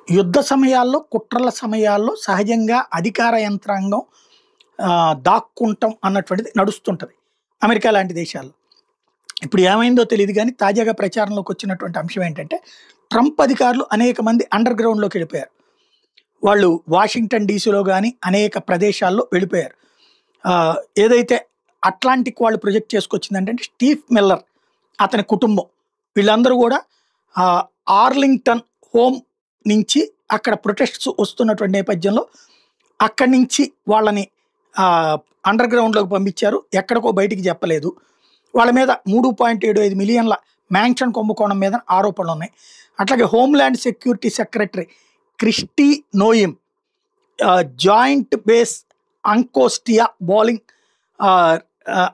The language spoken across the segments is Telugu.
యుద్ధ సమయాల్లో, కుట్రల సమయాల్లో సహజంగా అధికార యంత్రాంగం దాక్కుంటాం అన్నటువంటిది నడుస్తుంటది అమెరికా లాంటి దేశాల్లో. ఇప్పుడు ఏమైందో తెలీదు గానీ, తాజాగా ప్రచారంలోకి వచ్చినటువంటి అంశం ఏంటంటే, ట్రంప్ అధికారులు అనేక మంది అండర్ గ్రౌండ్‌లోకి వెళ్ళిపోయారు. వాళ్ళు వాషింగ్టన్ డీసీలో గానీ, అనేక ప్రదేశాల్లో వెళ్ళిపోయారు. ఏదైతే అట్లాంటిక్ వాళ్ళు ప్రొజెక్ట్ చేసుకొచ్చిందంటే, స్టీవ్ మిల్లర్, అతని కుటుంబం వీళ్ళందరూ కూడా ఆర్లింగ్టన్ హోమ్ నుంచి అక్కడ ప్రొటెస్ట్స్ వస్తున్నటువంటి నేపథ్యంలో అక్కడి నుంచి వాళ్ళని అండర్ గ్రౌండ్‌లోకి పంపించారు. ఎక్కడికో బయటికి చెప్పలేదు. వాళ్ళ మీద 3.75 మిలియన్ల మ్యాన్షన్ కుంభకోణం మీద ఆరోపణలున్నాయి. అట్లాగే homeland security secretary Kristi Noem joint base Anacostia Bolling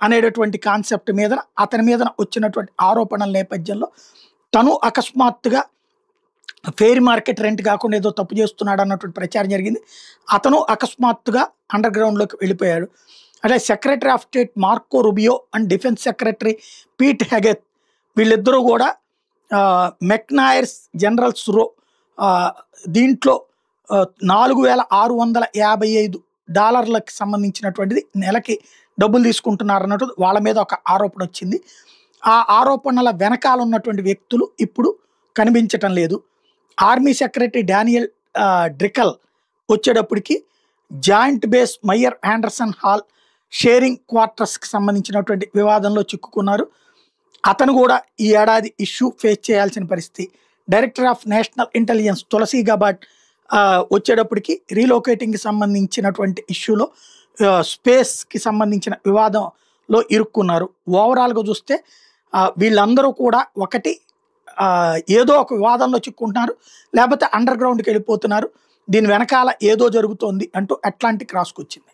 అనేటటువంటి కాన్సెప్ట్ మీద అతని మీద వచ్చినటువంటి ఆరోపణల నేపథ్యంలో తను అకస్మాత్తుగా ఫెయిర్ మార్కెట్ రెంట్ కాకుండా ఏదో తప్పు చేస్తున్నాడు అన్నటువంటి ప్రచారం జరిగింది. అతను అకస్మాత్తుగా అండర్ గ్రౌండ్‌లోకి వెళ్ళిపోయాడు. అంటే secretary of state Marco Rubio and defence secretary Pete Hegseth వీళ్ళిద్దరూ కూడా మెక్నాయర్స్ జనరల్స్ రో దీంట్లో $4,655 సంబంధించినటువంటిది నెలకి డబ్బులు తీసుకుంటున్నారు అన్నట్టు వాళ్ళ మీద ఒక ఆరోపణ వచ్చింది. ఆ ఆరోపణల వెనకాల ఉన్నటువంటి వ్యక్తులు ఇప్పుడు కనిపించటం లేదు. ఆర్మీ సెక్రటరీ డానియల్ డ్రికల్ వచ్చేటప్పటికి joint base Myer Henderson Hall sharing క్వార్టర్స్కి సంబంధించినటువంటి వివాదంలో చిక్కుకున్నారు. అతను కూడా ఈ ఏడాది ఇష్యూ ఫేస్ చేయాల్సిన పరిస్థితి. Director of national intelligence Tulsi Gabbard వచ్చేటప్పటికి రీలొకేటింగ్కి సంబంధించినటువంటి ఇష్యూలో స్పేస్కి సంబంధించిన వివాదంలో ఇరుక్కున్నారు. ఓవరాల్గా చూస్తే వీళ్ళందరూ కూడా ఒకటి ఏదో ఒక వివాదంలో చిక్కుంటున్నారు, లేకపోతే అండర్ గ్రౌండ్కి వెళ్ళిపోతున్నారు. దీని వెనకాల ఏదో జరుగుతోంది అంటూ అట్లాంటిక్ రాసుకొచ్చింది.